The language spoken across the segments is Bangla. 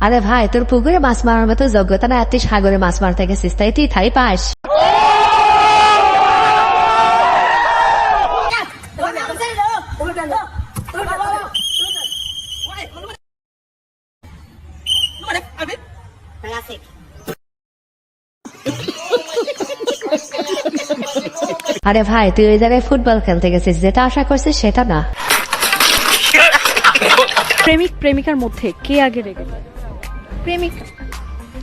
আরে ভাই, তোর পুকুরে মাছ মারার মতো যোগ্যতা না, তুই সাগরে মাছ মারতে গেছিস, তাই তুই থাই পাস। আরে ভাই, তুই ওই জায়গায় ফুটবল খেলতে গেছিস, যেটা আশা করছিস সেটা না। প্রেমিক প্রেমিকার মধ্যে কে আগে রেগে যায়? প্রেমিক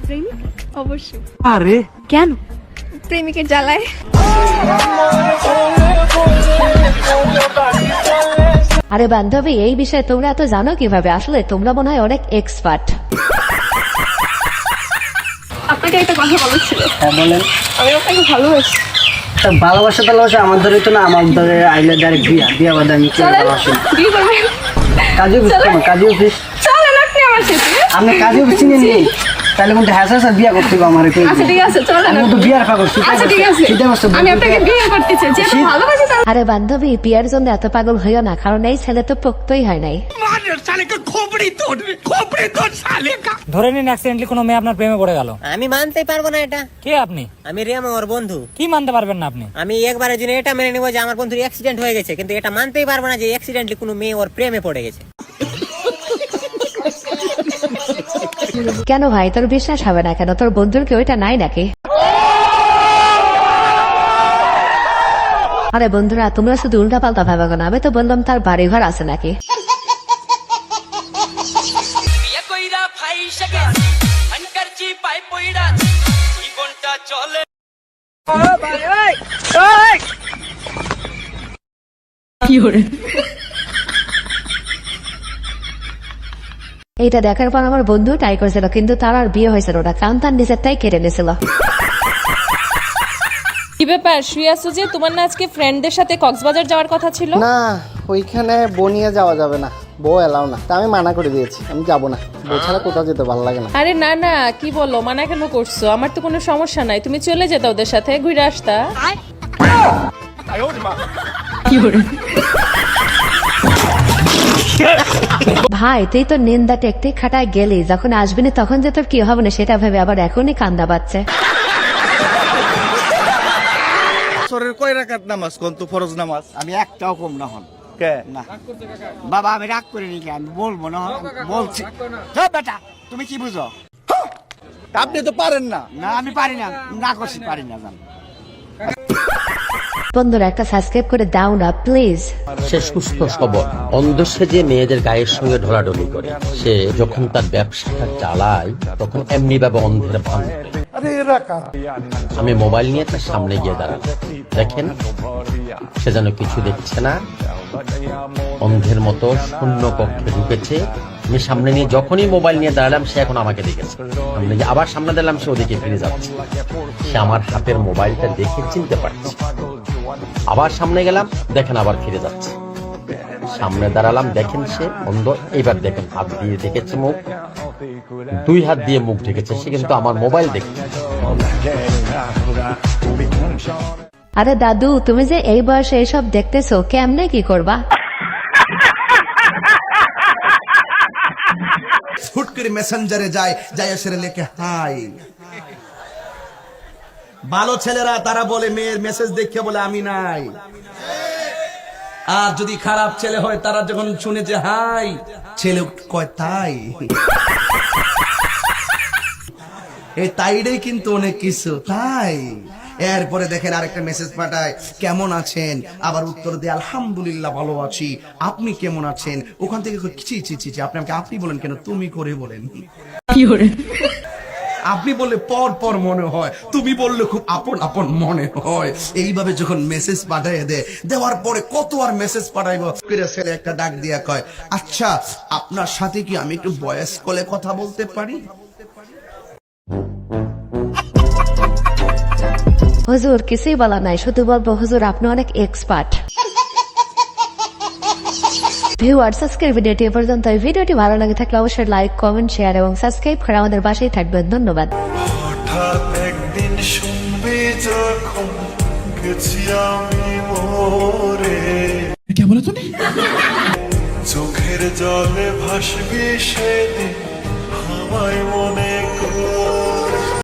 প্রেমিক অবশ্যই। আরে কেন? প্রেমিকের জ্বালায়। আরে বান্ধবী, এই বিষয়ে তোমরা এত জানো কিভাবে? আসলে তোমরা মনে হয় অনেক এক্সপার্ট। আপনাকে একটা কথা বলার ছিল। হ্যাঁ বলেন। আমি আপনাকে ভালোবাসি। ভালোবাসা ভালোবাসা তো না, আমার ধরে আইলে ডাইরেক্ট বিয়া বাদে আমি ভালোবাসি। বিয়ে করবেন? কাজী অফিস কেমন? কাজী অফিস চলেন আপনি আমার সাথে। আপনি কাজী অফিস চিনে নিন, তাহলে কিন্তু হ্যাঁ বিয়া করতে হবে আমার। আচ্ছা ঠিক আছে, চলেন। আমি তো বিয়ার পাগল। আচ্ছা ঠিক আছে, আমি আপনাকে বিয়ে করতে চাই, যেহেতু ভালোবাসি। আরে বান্ধবী, বিয়ের জন্য এত পাগল হইও না, কারণ এই ছেলে তো পোক্তই হয় নাই। ধরে নিন অ্যাক্সিডেন্টলি কোনো মেয়ে আপনার প্রেমে পড়ে গেল। আমি মানতেই পারবো না এটা। কে আপনি? আমি রিয়ামা ওর বন্ধু। কি মানতে পারবেন না আপনি? আমি একবারের জন্য এটা মেনে নেবো যে আমার বন্ধুর অ্যাক্সিডেন্ট হয়ে গেছে, কিন্তু এটা মানতেই পারবো না যে অ্যাক্সিডেন্টলি কোনো মেয়ে ওর প্রেমে পড়ে গেছে। কেন ভাই, তোর বিশ্বাস হবে না কেন? তোর বন্ধুর কি ওইটা নাই নাকি? আরে বন্ধুরা, তোমরা শুধু উল্টা পাল্টা ভাবে না। আমি তো বললাম তার বাড়ি ঘর আছে নাকি। এইটা দেখার পর আমার বন্ধু ট্রাই করেছিল, কিন্তু তার আর বিয়ে হয়েছিল না, কারণ তার নিজের তাই কেটে নিয়েছিল। কি ব্যাপার, শুয়ে আছো যে? তোমার না আজকে ফ্রেন্ডদের সাথে কক্সবাজার যাওয়ার কথা ছিল? না, ওইখানে বউ নিয়ে যাওয়া যাবে না, বউ এলাও না, তা আমি মানা করে দিয়েছি, আমি যাব না। বউ ছাড়া কোথাও যেতে ভালো লাগে না। আরে না না, কি বলো, মানা কেন করছো? আমার তো কোনো সমস্যা নাই, তুমি চলে যেতে ওদের সাথে, ঘুরে আসতা। ভাই, তুই তো নিন্দা টেকতে খাটায় গেলি, যখন আসবি না তখন যে তোর কি হবে না সেটা ভেবে আবার এখনই কান্দা পাচ্ছে। বছরের কয় রাকাত নামাজ কোন তো ফরজ নামাজ? আমি একটাও কম না হন। কে না বাবা, আমি রাগ করিনি, আমি বলবো না, বলছি। চুপ বেটা, তুমি কি বুঝো? আপনি তো পারেন না। না আমি পারি না, না করছি, পারি না জান। বন্ধুরা, একটা সাবস্ক্রাইব করে দাও না প্লিজ। সে সুস্থ সবল, অন্ধ সেজে মেয়েদের গায়ের সঙ্গে ঢোলাঢলি করে। সে যখন তার ব্যবসাটা চালায় তখন এমনি ভাবে অন্ধের ভান করে। আমি মোবাইল নিয়ে তার সামনে গিয়ে দাঁড়ালাম। দেখেন, সে যেন কিছু দেখছে না, অন্ধের মতো শূন্য কক্ষে ঢুকেছে। আমি সামনে নিয়ে যখনই মোবাইল নিয়ে দাঁড়ালাম, সে এখন আমাকে দেখেছে। সামনে গিয়ে আবার সামনে দাঁড়ালাম, সে ওদিকে ফিরে যাচ্ছে। সে আমার হাতের মোবাইলটা দেখে চিনতে পারছে। আবার সামনে গেলাম, দেখেন আবার ফিরে যাচ্ছে। সামনে দাঁড়ালাম, দেখেন সে অন্ধ। এইবার দেখেন, হাত দিয়ে দেখেছে মুখ, দুই হাত দিয়ে মুখ ঢেকেছে। সে কিন্তু আমার মোবাইল দেখছে। আরে দাদু, তুমি যে এই বয়সে এইসব দেখতেছো, কেমনে কি করবা? হুট করে মেসেঞ্জারে যায়, যায় এসে লেখে হাই। ভালো ছেলেরা তারা বলে মেয়ের মেসেজ দেখে বলে আমি নাই। আর যদি খারাপ ছেলে হয়, তারা যখন শুনে যে হাই, ছেলে কয় তাই। এই তাইটাই কিন্তু অনেক কিছু, তাই। এরপরে দেখেন আরেকটা মেসেজ পাঠায়, কেমন আছেন? আবার উত্তর দিয়ে আলহামদুলিল্লাহ ভালো আছি, আপনি কেমন আছেন? ওখান থেকে ছি ছি ছি ছি, আপনি আমাকে আপনি বলেন কেন, তুমি করে বলেন। আপনি বললে পর পর মনে হয়, তুমি বললে খুব আপন আপন মনে হয়। এইভাবে যখন মেসেজ পাঠায় দেওয়ার পরে কত আর মেসেজ পাঠাইব। ছেলে একটা ডাক দিয়া কয়, আচ্ছা আপনার সাথে কি আমি একটু ভয়েস কলে কথা বলতে পারি? হুজুর, কিছুই বলা নাই, শুধু বলবো হুজুর আপনি অনেক এক্সপার্ট। ভিউয়ার্স, আজকের ভিডিওটি এ পর্যন্ত। এই ভিডিওটি ভালো লাগে থাকলে অবশ্যই লাইক, কমেন্ট, শেয়ার এবং সাবস্ক্রাইব করে আমাদের পাশেই থাকবেন। ধন্যবাদ। হঠাৎ একদিন শুনবি যখন গেছি আমি মোরে, কে বলে তুমি? চোখের জলে ভাসবি সেদিন